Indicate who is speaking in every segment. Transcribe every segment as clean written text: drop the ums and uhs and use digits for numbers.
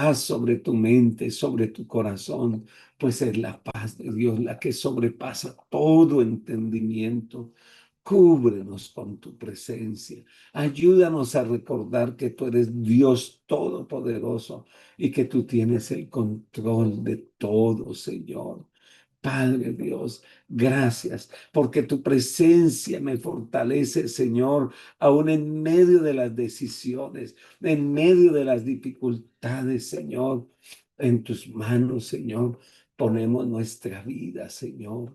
Speaker 1: paz sobre tu mente, sobre tu corazón, pues es la paz de Dios la que sobrepasa todo entendimiento. Cúbrenos con tu presencia. Ayúdanos a recordar que tú eres Dios todopoderoso y que tú tienes el control de todo, Señor. Padre Dios, gracias porque tu presencia me fortalece, Señor, aún en medio de las decisiones, en medio de las dificultades, Señor. En tus manos, Señor, ponemos nuestra vida, Señor.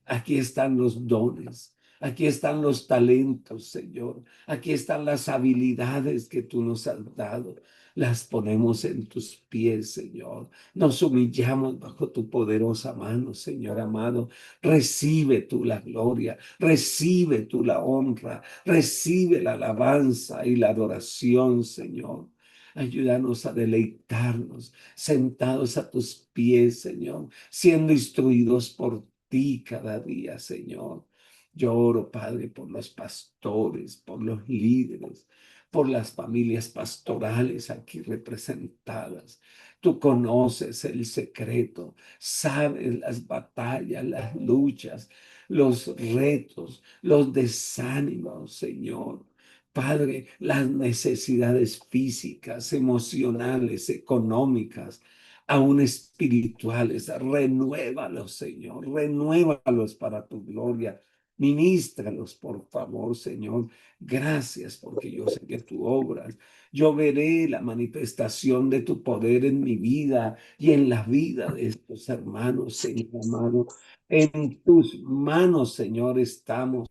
Speaker 1: Aquí están los dones. Aquí están los talentos, Señor. Aquí están las habilidades que tú nos has dado. Las ponemos en tus pies, Señor. Nos humillamos bajo tu poderosa mano, Señor amado. Recibe tú la gloria, recibe tú la honra, recibe la alabanza y la adoración, Señor. Ayúdanos a deleitarnos sentados a tus pies, Señor, siendo instruidos por ti cada día, Señor. Yo oro, Padre, por los pastores, por los líderes, por las familias pastorales aquí representadas. Tú conoces el secreto, sabes las batallas, las luchas, los retos, los desánimos, Señor. Padre, las necesidades físicas, emocionales, económicas, aún espirituales. Renuévalos, Señor, renuévalos para tu gloria. Ministralos, por favor, Señor. Gracias porque yo sé que tú obras. Yo veré la manifestación de tu poder en mi vida y en la vida de estos hermanos, Señor amado. En tus manos, Señor, estamos.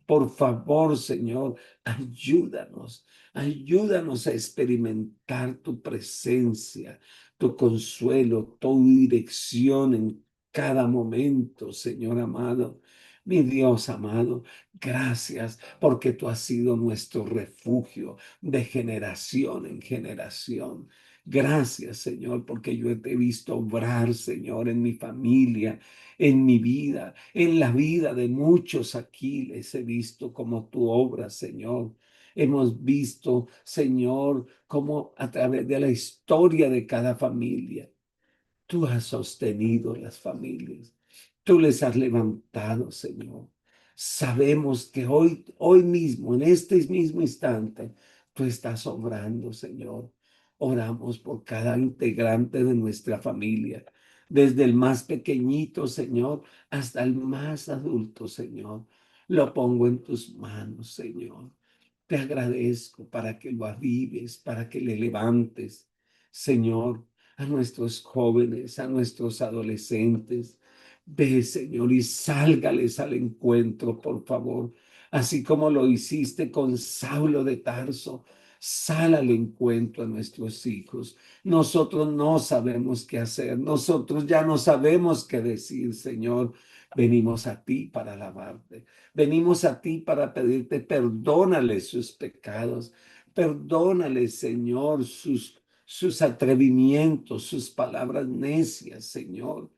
Speaker 1: Por favor, Señor, ayúdanos. Ayúdanos a experimentar tu presencia, tu consuelo, tu dirección en cada momento, Señor amado. Mi Dios amado, gracias porque tú has sido nuestro refugio de generación en generación. Gracias, Señor, porque yo te he visto obrar, Señor, en mi familia, en mi vida, en la vida de muchos aquí. Les he visto como tú obras, Señor. Hemos visto, Señor, cómo a través de la historia de cada familia, tú has sostenido las familias. Tú les has levantado, Señor. Sabemos que hoy mismo, en este mismo instante, tú estás obrando, Señor. Oramos por cada integrante de nuestra familia, desde el más pequeñito, Señor, hasta el más adulto, Señor. Lo pongo en tus manos, Señor. Te agradezco para que lo avives, para que le levantes, Señor, a nuestros jóvenes, a nuestros adolescentes. Ve, Señor, y sálgales al encuentro, por favor, así como lo hiciste con Saulo de Tarso. Sal al encuentro a nuestros hijos. Nosotros no sabemos qué hacer. Nosotros ya no sabemos qué decir, Señor. Venimos a ti para alabarte. Venimos a ti para pedirte, perdónales sus pecados. Perdónales, Señor, sus atrevimientos, sus palabras necias, Señor.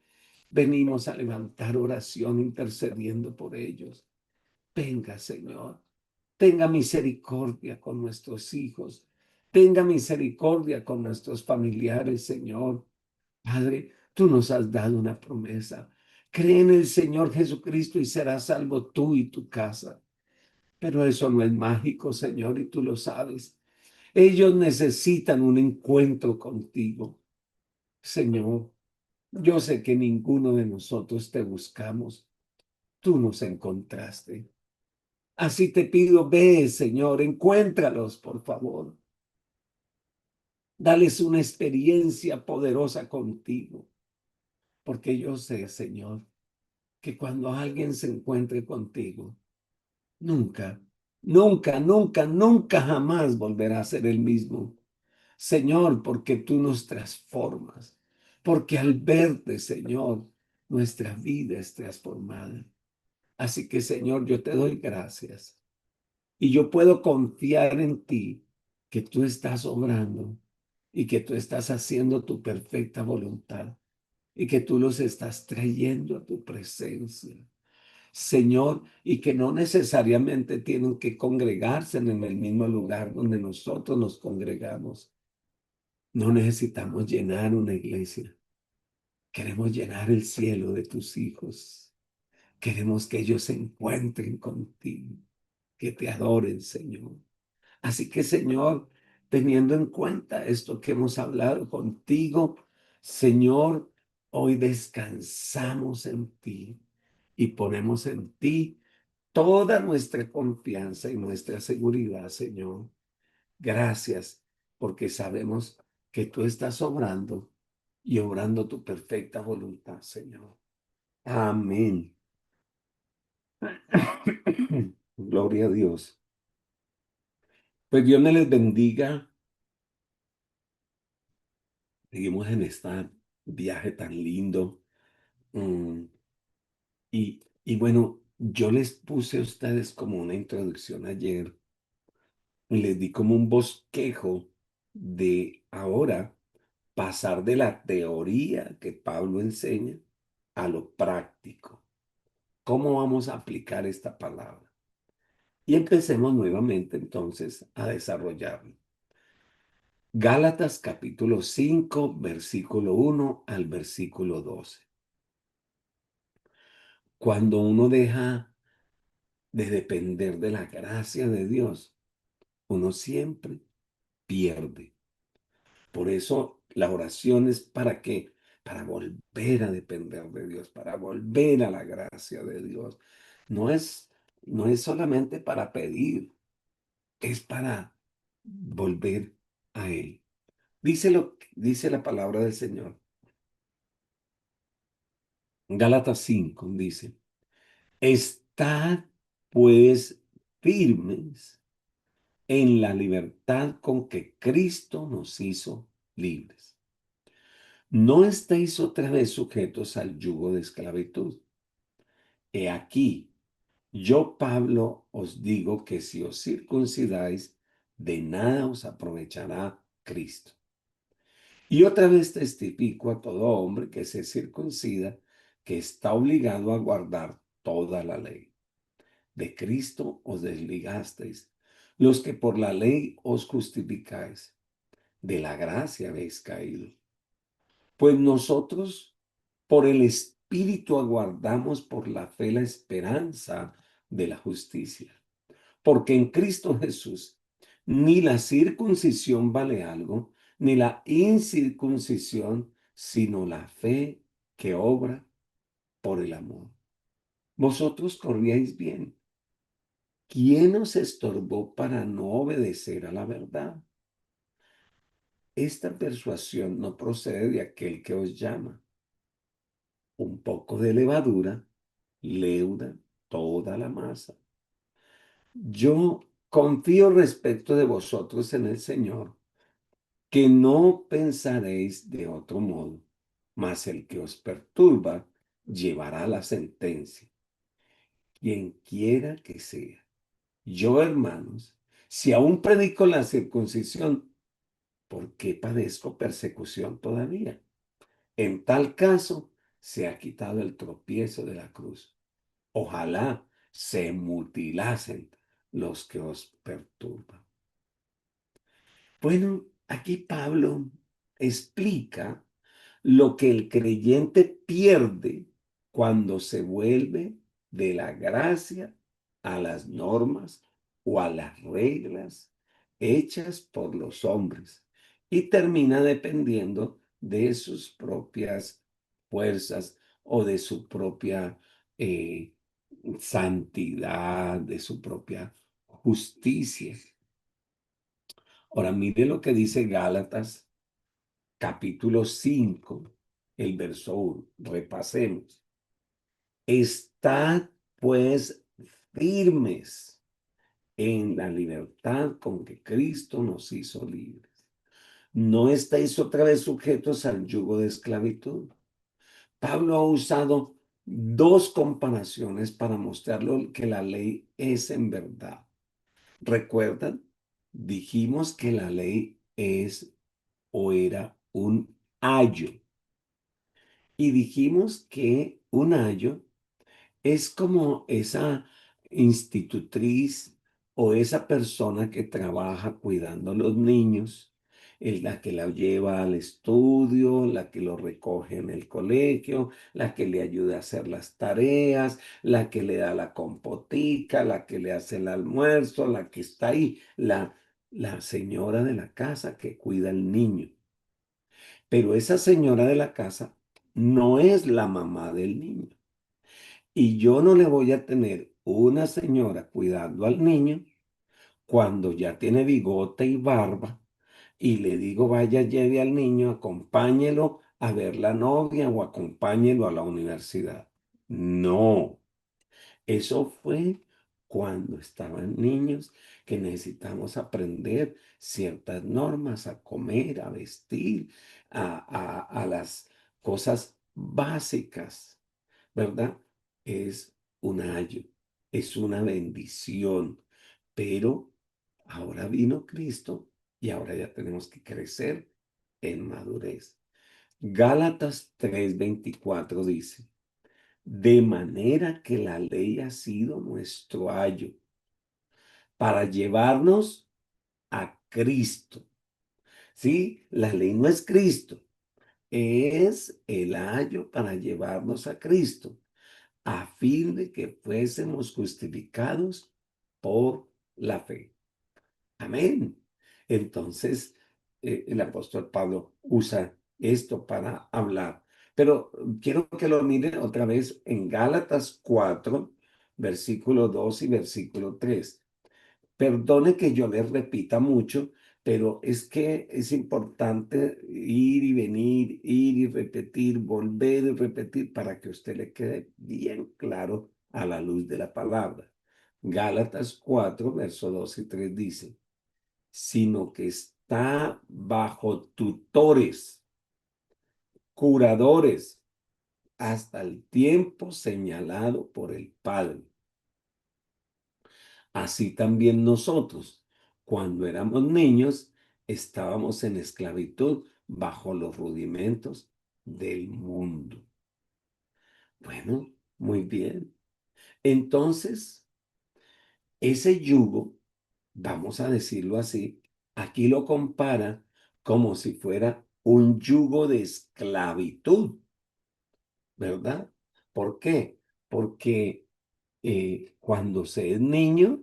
Speaker 1: Venimos a levantar oración intercediendo por ellos. Venga, Señor, tenga misericordia con nuestros hijos. Tenga misericordia con nuestros familiares, Señor. Padre, tú nos has dado una promesa. Cree en el Señor Jesucristo y serás salvo tú y tu casa. Pero eso no es mágico, Señor, y tú lo sabes. Ellos necesitan un encuentro contigo, Señor. Yo sé que ninguno de nosotros te buscamos. Tú nos encontraste. Así te pido, ve, Señor, encuéntralos, por favor. Dales una experiencia poderosa contigo, porque yo sé, Señor, que cuando alguien se encuentre contigo, nunca, nunca, nunca, nunca jamás volverá a ser el mismo. Señor, porque tú nos transformas, porque al verte, Señor, nuestra vida es transformada. Así que, Señor, yo te doy gracias y yo puedo confiar en ti, que tú estás obrando y que tú estás haciendo tu perfecta voluntad y que tú los estás trayendo a tu presencia. Señor, y que no necesariamente tienen que congregarse en el mismo lugar donde nosotros nos congregamos. No necesitamos llenar una iglesia. Queremos llenar el cielo de tus hijos. Queremos que ellos se encuentren contigo, que te adoren, Señor. Así que, Señor, teniendo en cuenta esto que hemos hablado contigo, Señor, hoy descansamos en ti y ponemos en ti toda nuestra confianza y nuestra seguridad, Señor. Gracias, porque sabemos que tú estás obrando y obrando tu perfecta voluntad, Señor. Amén. Gloria a Dios. Pues Dios me les bendiga. Seguimos en este viaje tan lindo. Mm, y bueno, yo les puse a ustedes como una introducción ayer y les di como un bosquejo de ahora pasar de la teoría que Pablo enseña a lo práctico. ¿Cómo vamos a aplicar esta palabra? Y empecemos nuevamente entonces a desarrollarlo. Gálatas capítulo 5, versículo 1 al versículo 12. Cuando uno deja de depender de la gracia de Dios, uno siempre pierde. Por eso la oración es para qué, para volver a depender de Dios, para volver a la gracia de Dios. No es, no es solamente para pedir, es para volver a Él. Dice la palabra del Señor. Gálatas 5 dice, estad pues firmes en la libertad con que Cristo nos hizo libres. No estéis otra vez sujetos al yugo de esclavitud. He aquí, yo Pablo os digo que si os circuncidáis, de nada os aprovechará Cristo. Y otra vez testifico a todo hombre que se circuncida, que está obligado a guardar toda la ley. De Cristo os desligasteis, los que por la ley os justificáis, de la gracia habéis caído. Pues nosotros por el Espíritu aguardamos por la fe la esperanza de la justicia. Porque en Cristo Jesús ni la circuncisión vale algo, ni la incircuncisión, sino la fe que obra por el amor. Vosotros corríais bien. ¿Quién os estorbó para no obedecer a la verdad? Esta persuasión no procede de aquel que os llama. Un poco de levadura leuda toda la masa. Yo confío respecto de vosotros en el Señor, que no pensaréis de otro modo, mas el que os perturba llevará la sentencia, quien quiera que sea. Yo, hermanos, si aún predico la circuncisión, ¿por qué padezco persecución todavía? En tal caso, se ha quitado el tropiezo de la cruz. Ojalá se mutilasen los que os perturban. Bueno, aquí Pablo explica lo que el creyente pierde cuando se vuelve de la gracia a las normas o a las reglas hechas por los hombres y termina dependiendo de sus propias fuerzas o de su propia eh, santidad, de su propia justicia. Ahora mire lo que dice Gálatas capítulo 5, el verso 1. Repasemos. Estad pues firmes en la libertad con que Cristo nos hizo libres. No estáis otra vez sujetos al yugo de esclavitud. Pablo ha usado dos comparaciones para mostrar lo que la ley es en verdad. ¿Recuerdan? Dijimos que la ley es o era un ayo. Y dijimos que un ayo es como esa institutriz o esa persona que trabaja cuidando a los niños es la que la lleva al estudio, la que lo recoge en el colegio, la que le ayuda a hacer las tareas, la que le da la compotica, la que le hace el almuerzo, la que está ahí, la señora de la casa que cuida al niño. Pero esa señora de la casa no es la mamá del niño. Y yo no le voy a tener una señora cuidando al niño cuando ya tiene bigote y barba y le digo, vaya, lleve al niño, acompáñelo a ver la novia o acompáñelo a la universidad. No, eso fue cuando estaban niños que necesitamos aprender ciertas normas, a comer, a vestir, a las cosas básicas, ¿verdad? Es un ayo, es una bendición, pero ahora vino Cristo y ahora ya tenemos que crecer en madurez. Gálatas 3:24 dice, de manera que la ley ha sido nuestro ayo para llevarnos a Cristo. ¿Sí? La ley no es Cristo, es el ayo para llevarnos a Cristo, a fin de que fuésemos justificados por la fe. Amén. Entonces, el apóstol Pablo usa esto para hablar. Pero quiero que lo miren otra vez en Gálatas 4, versículo 2 y versículo 3. Perdone que yo les repita mucho, pero es que es importante ir y venir, ir y repetir, volver y repetir para que a usted le quede bien claro a la luz de la palabra. Gálatas 4, verso 2 y 3 dice, sino que está bajo tutores, curadores, hasta el tiempo señalado por el Padre. Así también nosotros, cuando éramos niños, estábamos en esclavitud bajo los rudimentos del mundo. Bueno, muy bien. Entonces, ese yugo, vamos a decirlo así, aquí lo compara como si fuera un yugo de esclavitud, ¿verdad? ¿Por qué? Porque cuando se es niño,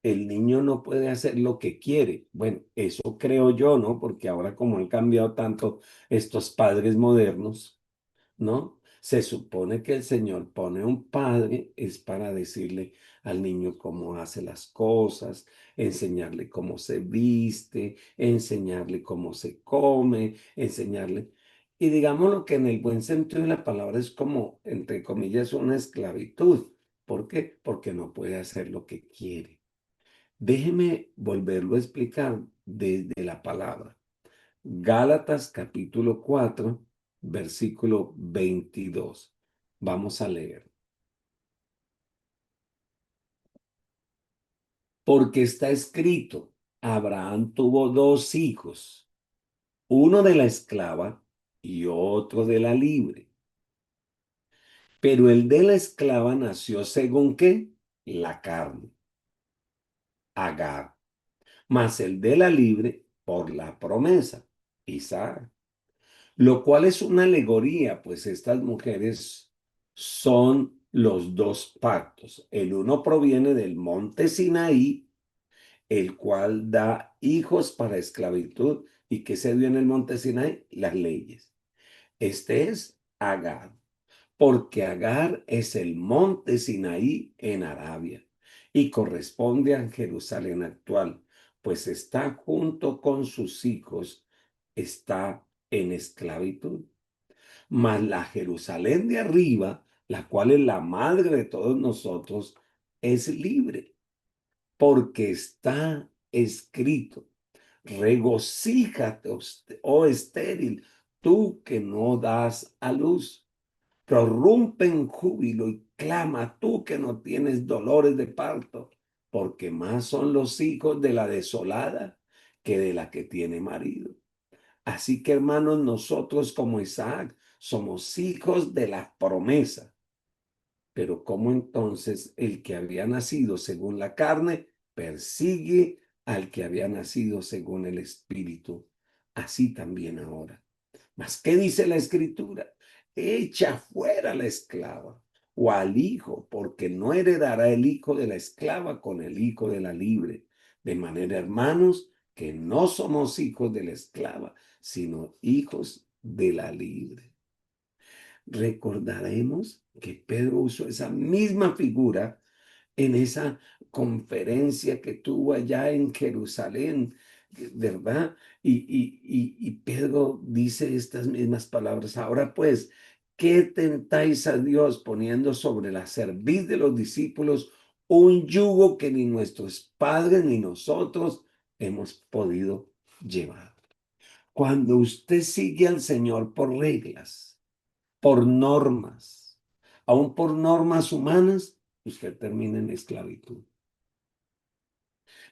Speaker 1: el niño no puede hacer lo que quiere. Bueno, eso creo yo, ¿no? Porque ahora como han cambiado tanto estos padres modernos, ¿no? Se supone que el Señor pone un padre es para decirle al niño cómo hace las cosas, enseñarle cómo se viste, enseñarle cómo se come, enseñarle. Y digámoslo que en el buen sentido de la palabra es como, entre comillas, una esclavitud. ¿Por qué? Porque no puede hacer lo que quiere. Déjeme volverlo a explicar desde la palabra. Gálatas capítulo 4, versículo 22. Vamos a leer. Porque está escrito, Abraham tuvo dos hijos, uno de la esclava y otro de la libre. Pero el de la esclava nació según ¿qué? La carne, Agar, mas el de la libre por la promesa, Isaac. Lo cual es una alegoría, pues estas mujeres son los dos pactos. El uno proviene del monte Sinaí, el cual da hijos para esclavitud. ¿Y qué se dio en el monte Sinaí? Las leyes. Este es Agar, porque Agar es el monte Sinaí en Arabia y corresponde a Jerusalén actual, pues está junto con sus hijos, está en esclavitud. Mas la Jerusalén de arriba, la cual es la madre de todos nosotros, es libre, porque está escrito, regocíjate, oh estéril, tú que no das a luz, prorrumpe en júbilo y clama tú que no tienes dolores de parto, porque más son los hijos de la desolada que de la que tiene marido. Así que hermanos, nosotros como Isaac somos hijos de la promesa. Pero ¿cómo entonces el que había nacido según la carne persigue al que había nacido según el Espíritu, así también ahora. Mas, ¿qué dice la Escritura? Echa fuera a la esclava o al hijo, porque no heredará el hijo de la esclava con el hijo de la libre. De manera, hermanos, que no somos hijos de la esclava, sino hijos de la libre. Recordaremos que Pedro usó esa misma figura en esa conferencia que tuvo allá en Jerusalén, ¿verdad? Y Pedro dice estas mismas palabras. Ahora pues, ¿qué tentáis a Dios poniendo sobre la cerviz de los discípulos un yugo que ni nuestros padres ni nosotros hemos podido llevar? Cuando usted sigue al Señor por reglas, por normas, aún por normas humanas, usted termina en esclavitud.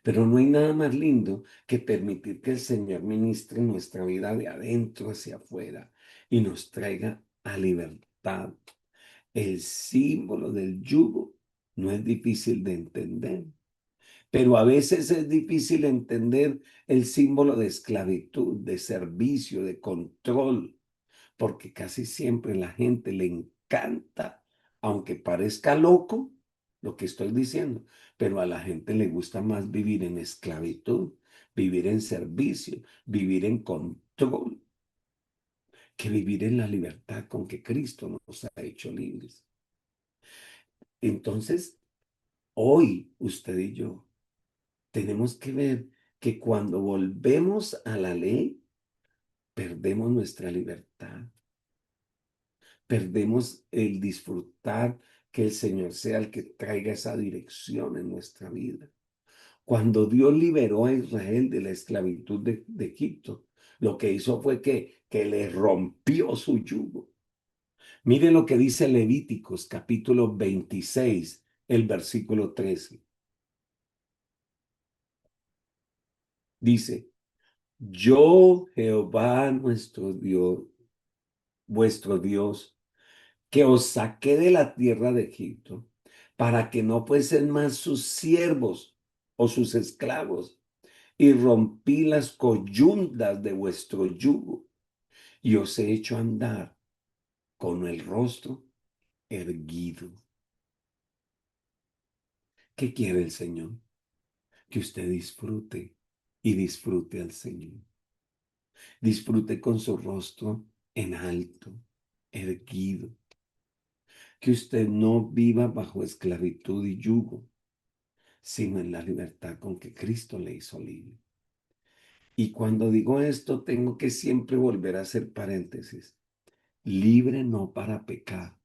Speaker 1: Pero no hay nada más lindo que permitir que el Señor ministre nuestra vida de adentro hacia afuera y nos traiga a libertad. El símbolo del yugo no es difícil de entender, pero a veces es difícil entender el símbolo de esclavitud, de servicio, de control, porque casi siempre la gente le encanta, aunque parezca loco lo que estoy diciendo, pero a la gente le gusta más vivir en esclavitud, vivir en servicio, vivir en control, que vivir en la libertad con que Cristo nos ha hecho libres. Entonces, hoy usted y yo tenemos que ver que cuando volvemos a la ley, perdemos nuestra libertad. Perdemos el disfrutar que el Señor sea el que traiga esa dirección en nuestra vida. Cuando Dios liberó a Israel de la esclavitud de Egipto, lo que hizo fue que le rompió su yugo. Mire lo que dice Levíticos capítulo 26, el versículo 13. Dice, yo Jehová nuestro Dios, vuestro Dios, que os saqué de la tierra de Egipto, para que no fuesen más sus siervos o sus esclavos, y rompí las coyundas de vuestro yugo, y os he hecho andar con el rostro erguido. ¿Qué quiere el Señor? Que usted disfrute y disfrute al Señor. Disfrute con su rostro en alto, erguido. Que usted no viva bajo esclavitud y yugo, sino en la libertad con que Cristo le hizo libre. Y cuando digo esto, tengo que siempre volver a hacer paréntesis. Libre no para pecar,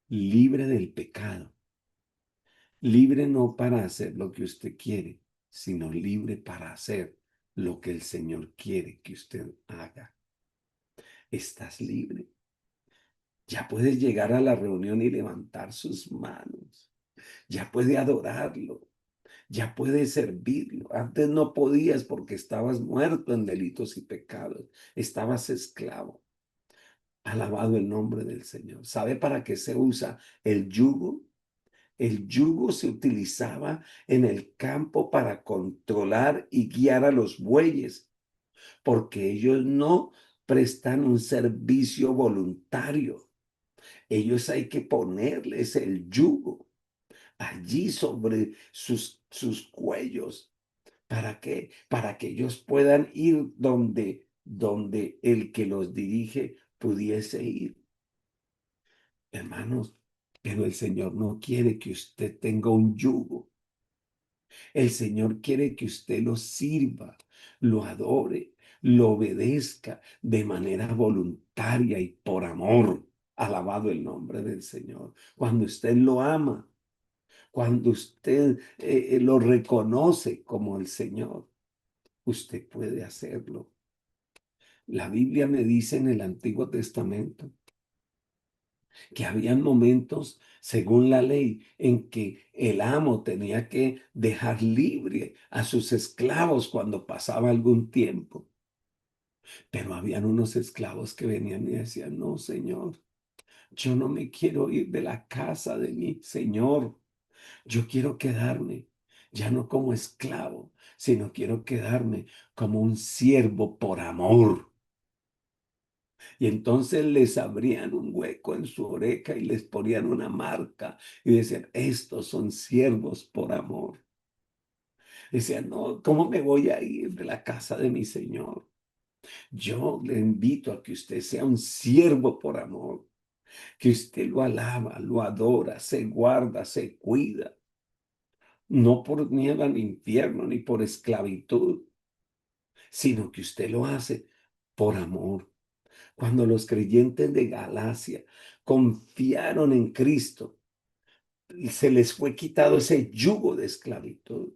Speaker 1: libre del pecado, libre no para hacer lo que usted quiere, sino libre para hacer lo que el Señor quiere que usted haga. Estás libre. Ya puedes llegar a la reunión y levantar sus manos. Ya puede adorarlo. Ya puedes servirlo. Antes no podías porque estabas muerto en delitos y pecados. Estabas esclavo. Alabado el nombre del Señor. ¿Sabe para qué se usa el yugo? El yugo se utilizaba en el campo para controlar y guiar a los bueyes, porque ellos no prestan un servicio voluntario. Ellos hay que ponerles el yugo allí sobre sus cuellos. ¿Para qué? Para que ellos puedan ir donde el que los dirige pudiese ir. Hermanos, pero el Señor no quiere que usted tenga un yugo. El Señor quiere que usted lo sirva, lo adore, lo obedezca de manera voluntaria y por amor. Alabado el nombre del Señor. Cuando usted lo ama, cuando usted lo reconoce como el Señor, usted puede hacerlo. La Biblia me dice en el Antiguo Testamento que habían momentos, según la ley, en que el amo tenía que dejar libre a sus esclavos cuando pasaba algún tiempo. Pero habían unos esclavos que venían y decían, no, Señor, yo no me quiero ir de la casa de mi Señor. Yo quiero quedarme. ya no como esclavo, sino quiero quedarme como un siervo por amor. Y entonces les abrían un hueco en su oreja y les ponían una marca y decían, estos son siervos por amor. Decían, no, ¿cómo me voy a ir de la casa de mi Señor? Yo le invito a que usted sea un siervo por amor, que usted lo alaba, lo adora, se guarda, se cuida, no por miedo al infierno ni por esclavitud, sino que usted lo hace por amor. Cuando los creyentes de Galacia confiaron en Cristo, se les fue quitado ese yugo de esclavitud,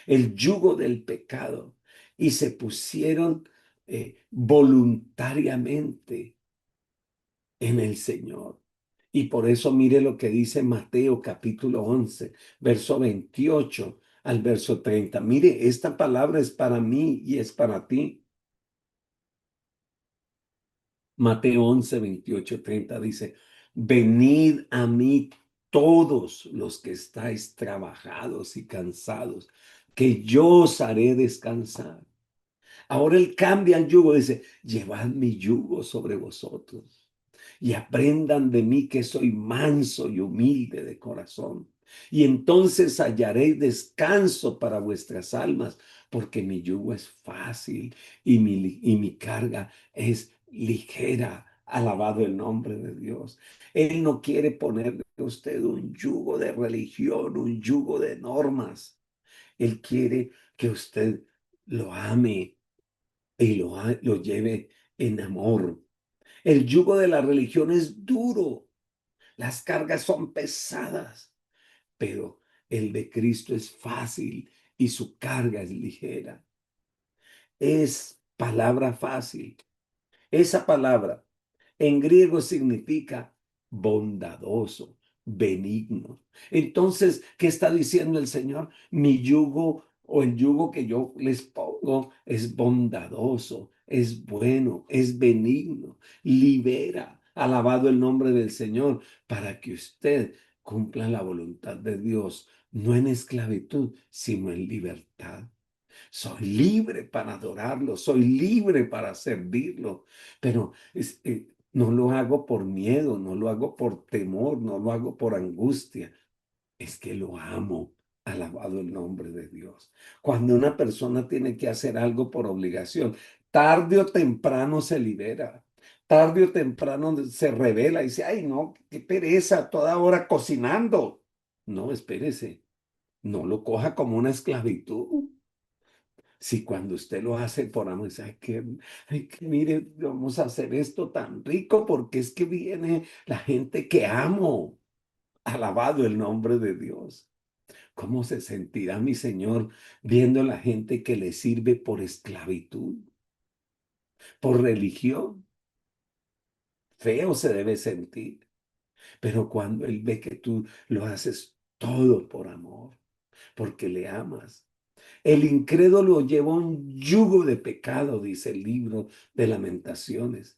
Speaker 1: el yugo del pecado, y se pusieron voluntariamente en el Señor. Y por eso mire lo que dice Mateo capítulo 11, verso 28 al verso 30. Mire, esta palabra es para mí y es para ti. Mateo 11, 28, 30 dice, venid a mí todos los que estáis trabajados y cansados, que yo os haré descansar. Ahora él cambia el yugo, dice, llevad mi yugo sobre vosotros y aprendan de mí que soy manso y humilde de corazón. Y entonces hallaréis descanso para vuestras almas, porque mi yugo es fácil y mi carga es ligera. Alabado el nombre de Dios. Él no quiere ponerle a usted un yugo de religión, un yugo de normas. Él quiere que usted lo ame y lo lleve en amor. El yugo de la religión es duro, las cargas son pesadas, pero el de Cristo es fácil y su carga es ligera. Es palabra fácil. Esa palabra en griego significa bondadoso, benigno. Entonces, ¿qué está diciendo el Señor? Mi yugo o el yugo que yo les pongo es bondadoso, es bueno, es benigno, libera. Alabado el nombre del Señor para que usted cumpla la voluntad de Dios, no en esclavitud, sino en libertad. Soy libre para adorarlo, soy libre para servirlo, pero no lo hago por miedo, no lo hago por temor, no lo hago por angustia. Es que lo amo. Alabado el nombre de Dios. Cuando una persona tiene que hacer algo por obligación, tarde o temprano se libera. Tarde o temprano se revela y dice, ay, no, qué pereza, toda hora cocinando. No, espérese, no lo coja como una esclavitud. Si cuando usted lo hace por amor, dice, ay, que mire, vamos a hacer esto tan rico porque es que viene la gente que amo. Alabado el nombre de Dios. ¿Cómo se sentirá mi Señor viendo la gente que le sirve por esclavitud, por religión? Feo se debe sentir. Pero cuando Él ve que tú lo haces todo por amor, porque le amas. El incrédulo lleva un yugo de pecado, dice el libro de Lamentaciones.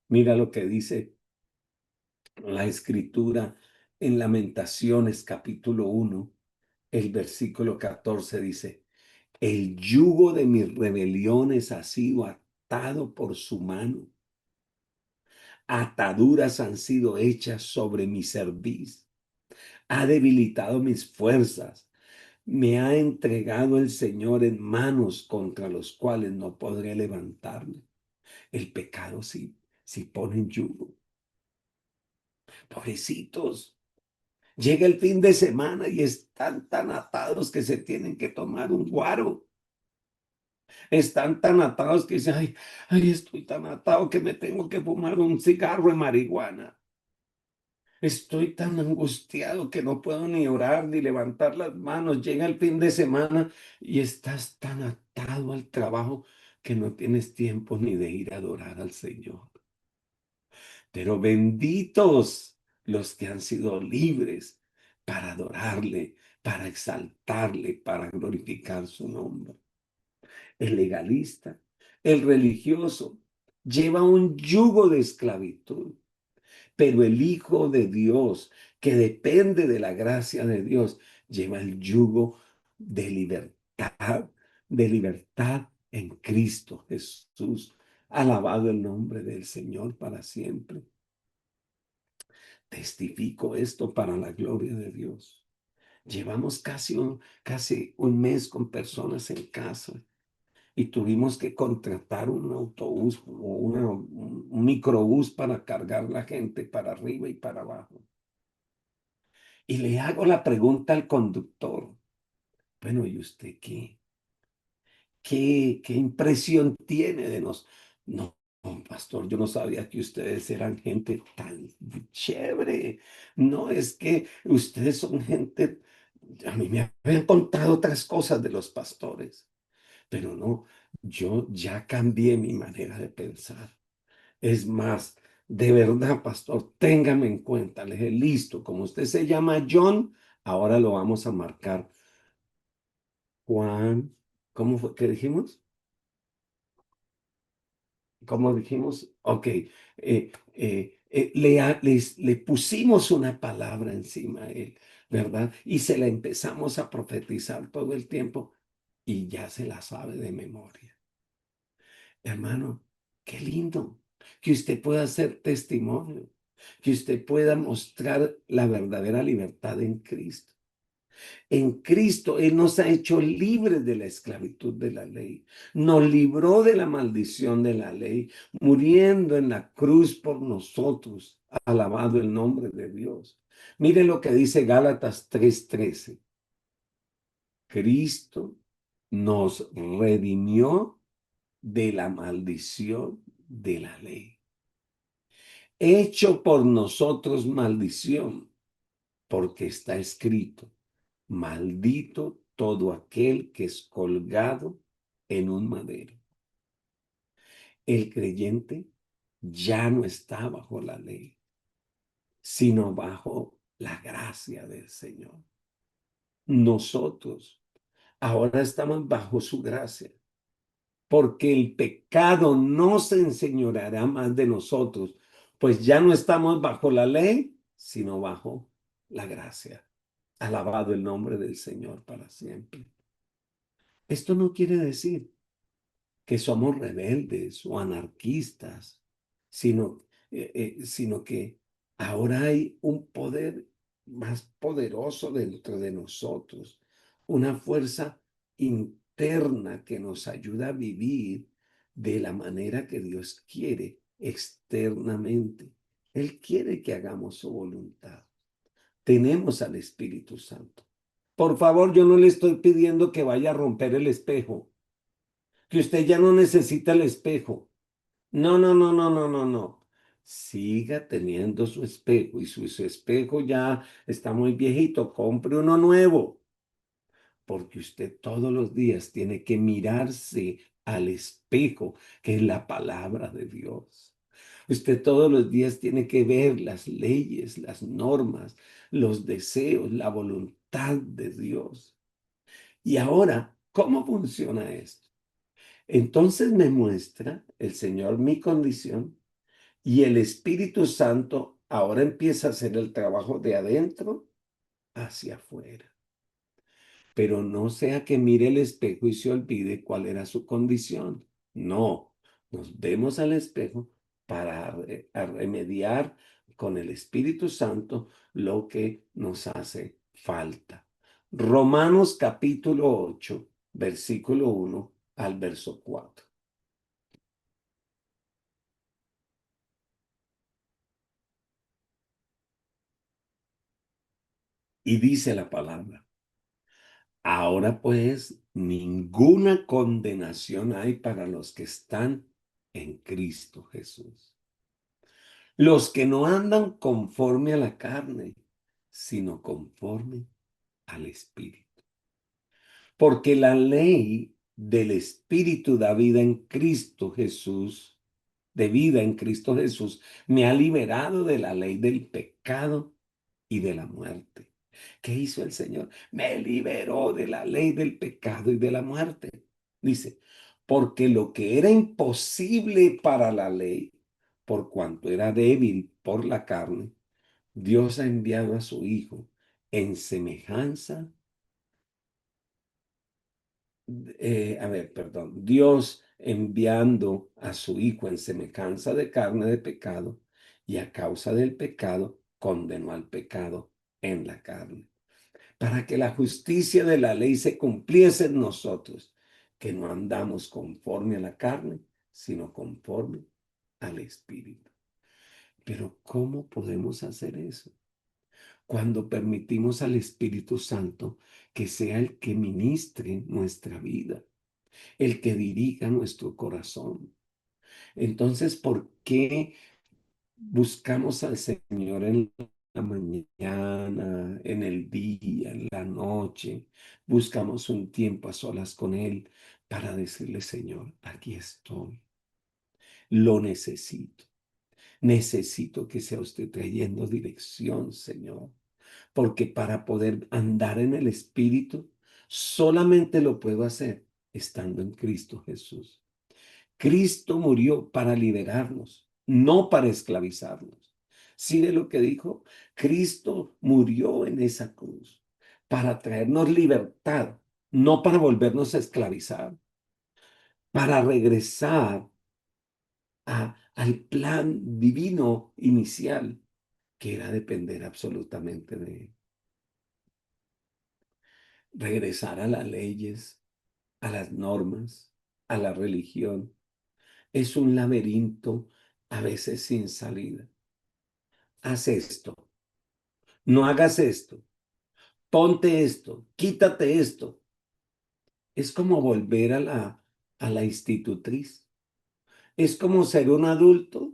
Speaker 1: Mira lo que dice la escritura en Lamentaciones capítulo 1, el versículo 14 dice, el yugo de mis rebeliones ha sido atado por su mano, ataduras han sido hechas sobre mi cerviz, ha debilitado mis fuerzas. Me ha entregado el Señor en manos contra los cuales no podré levantarme. El pecado sí pone en yugo. Pobrecitos. Llega el fin de semana y están tan atados que se tienen que tomar un guaro. Están tan atados que dicen, ay, estoy tan atado que me tengo que fumar un cigarro de marihuana. Estoy tan angustiado que no puedo ni orar ni levantar las manos. Llega el fin de semana y estás tan atado al trabajo que no tienes tiempo ni de ir a adorar al Señor. Pero benditos los que han sido libres para adorarle, para exaltarle, para glorificar su nombre. El legalista, el religioso, lleva un yugo de esclavitud. Pero el Hijo de Dios, que depende de la gracia de Dios, Lleva el yugo de libertad en Cristo Jesús. Alabado el nombre del Señor para siempre. Testifico esto para la gloria de Dios. Llevamos casi un mes con personas en casa y tuvimos que contratar un autobús o un microbús para cargar la gente para arriba y para abajo. Y le hago la pregunta al conductor. Bueno, ¿y usted qué? ¿Qué impresión tiene de nosotros? No, no, pastor, yo no sabía que ustedes eran gente tan chévere. No, es que ustedes son gente, a mí me habían contado otras cosas de los pastores, pero no, yo ya cambié mi manera de pensar. Es más, de verdad, pastor, téngame en cuenta. Le dije, listo, como usted se llama John, ahora lo vamos a marcar Juan. ¿Cómo fue que dijimos? ¿Cómo dijimos? Ok. Le pusimos una palabra encima a él, ¿verdad? Y se la empezamos a profetizar todo el tiempo y ya se la sabe de memoria. Hermano, qué lindo que usted pueda ser testimonio, que usted pueda mostrar la verdadera libertad en Cristo. En Cristo, Él nos ha hecho libres de la esclavitud de la ley. Nos libró de la maldición de la ley, muriendo en la cruz por nosotros. Alabado el nombre de Dios. Mire lo que dice Gálatas 3:13. Cristo nos redimió de la maldición de la ley. Hecho por nosotros maldición, porque está escrito. Maldito todo aquel que es colgado en un madero. El creyente ya no está bajo la ley, sino bajo la gracia del Señor. Nosotros ahora estamos bajo su gracia, porque el pecado no se enseñoreará más de nosotros, pues ya no estamos bajo la ley, sino bajo la gracia. Alabado el nombre del Señor para siempre. Esto no quiere decir que somos rebeldes o anarquistas, sino que ahora hay un poder más poderoso dentro de nosotros, una fuerza interna que nos ayuda a vivir de la manera que Dios quiere externamente. Él quiere que hagamos su voluntad. Tenemos al Espíritu Santo. Por favor, yo no le estoy pidiendo que vaya a romper el espejo, que usted ya no necesita el espejo. No, no, no, no, no, no, no. Siga teniendo su espejo y su espejo ya está muy viejito, compre uno nuevo, porque usted todos los días tiene que mirarse al espejo, que es la palabra de Dios. Usted todos los días tiene que ver las leyes, las normas, los deseos, la voluntad de Dios. Y ahora, ¿cómo funciona esto? Entonces me muestra el Señor mi condición y el Espíritu Santo ahora empieza a hacer el trabajo de adentro hacia afuera. Pero no sea que mire el espejo y se olvide cuál era su condición. No, nos vemos al espejo para remediar con el Espíritu Santo lo que nos hace falta. Romanos capítulo 8, versículo 1 al verso 4. Y dice la palabra, ahora pues ninguna condenación hay para los que están en Cristo Jesús. Los que no andan conforme a la carne, sino conforme al Espíritu. Porque la ley del Espíritu da vida en Cristo Jesús, de vida en Cristo Jesús, me ha liberado de la ley del pecado y de la muerte. ¿Qué hizo el Señor? Me liberó de la ley del pecado y de la muerte. Dice, porque lo que era imposible para la ley, por cuanto era débil por la carne, Dios ha enviado a su Hijo, en semejanza, perdón, Dios enviando a su Hijo en semejanza de carne de pecado y a causa del pecado condenó al pecado en la carne, para que la justicia de la ley se cumpliese en nosotros, que no andamos conforme a la carne, sino conforme al Espíritu. Pero ¿cómo podemos hacer eso? Cuando permitimos al Espíritu Santo que sea el que ministre nuestra vida, el que dirija nuestro corazón. Entonces, ¿por qué buscamos al Señor en la mañana, en el día, en la noche? Buscamos un tiempo a solas con Él para decirle, Señor, aquí estoy, lo necesito. Necesito que sea usted trayendo dirección, Señor, porque para poder andar en el Espíritu, solamente lo puedo hacer estando en Cristo Jesús. Cristo murió para liberarnos, no para esclavizarnos. ¿Sí ve lo que dijo? Cristo murió en esa cruz para traernos libertad, no para volvernos a esclavizar, para regresar al plan divino inicial, que era depender absolutamente de Él. Regresar a las leyes, a las normas, a la religión. Es un laberinto a veces sin salida. Haz esto, no hagas esto, ponte esto, quítate esto. Es como volver a la institutriz. Es como ser un adulto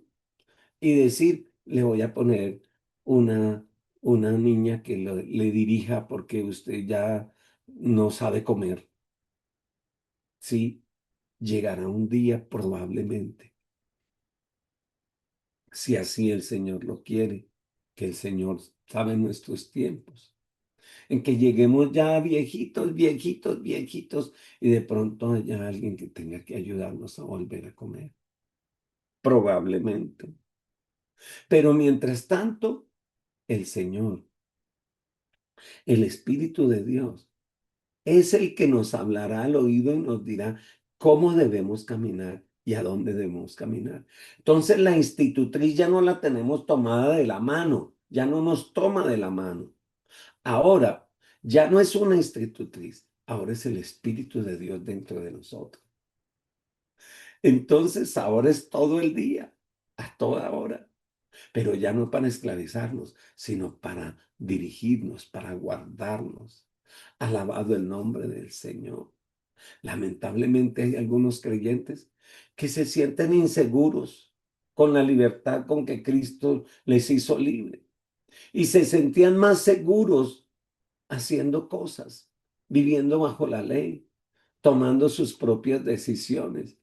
Speaker 1: y decir, le voy a poner una, una niña que le dirija porque usted ya no sabe comer. Sí, llegará un día probablemente, si así el Señor lo quiere, que el Señor sabe nuestros tiempos, en que lleguemos ya viejitos, viejitos, viejitos, y de pronto haya alguien que tenga que ayudarnos a volver a comer. Probablemente. Pero mientras tanto, el Señor, el Espíritu de Dios, es el que nos hablará al oído y nos dirá cómo debemos caminar y a dónde debemos caminar. Entonces la institutriz ya no la tenemos tomada de la mano, ya no nos toma de la mano. Ahora ya no es una institutriz, ahora es el Espíritu de Dios dentro de nosotros. Entonces ahora es todo el día, a toda hora, pero ya no para esclavizarnos, sino para dirigirnos, para guardarnos. Alabado el nombre del Señor. Lamentablemente hay algunos creyentes que se sienten inseguros con la libertad con que Cristo les hizo libre y se sentían más seguros haciendo cosas, viviendo bajo la ley, tomando sus propias decisiones.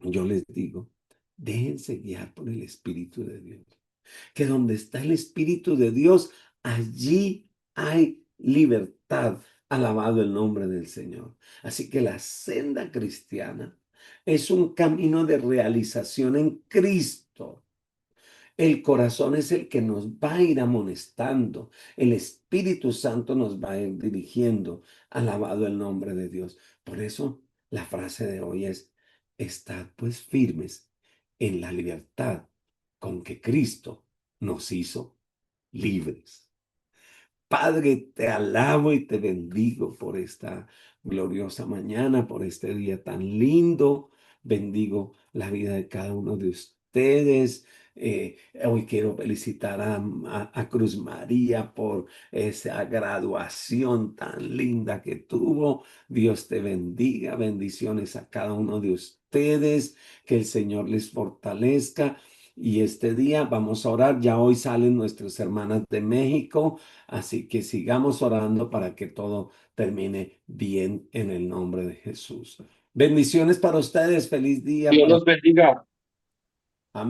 Speaker 1: Yo les digo, déjense guiar por el Espíritu de Dios, que donde está el Espíritu de Dios, allí hay libertad. Alabado el nombre del Señor. Así que la senda cristiana es un camino de realización en Cristo. El corazón es el que nos va a ir amonestando. El Espíritu Santo nos va a ir dirigiendo. Alabado el nombre de Dios. Por eso la frase de hoy es, estad pues firmes en la libertad con que Cristo nos hizo libres. Padre, te alabo y te bendigo por esta gloriosa mañana, por este día tan lindo. Bendigo la vida de cada uno de ustedes. Hoy quiero felicitar a Cruz María por esa graduación tan linda que tuvo. Dios te bendiga. Bendiciones a cada uno de ustedes. Que el Señor les fortalezca. Y este día vamos a orar. Ya hoy salen nuestras hermanas de México. Así que sigamos orando para que todo termine bien en el nombre de Jesús. Bendiciones para ustedes. Feliz día
Speaker 2: Dios
Speaker 1: para
Speaker 2: los bendiga.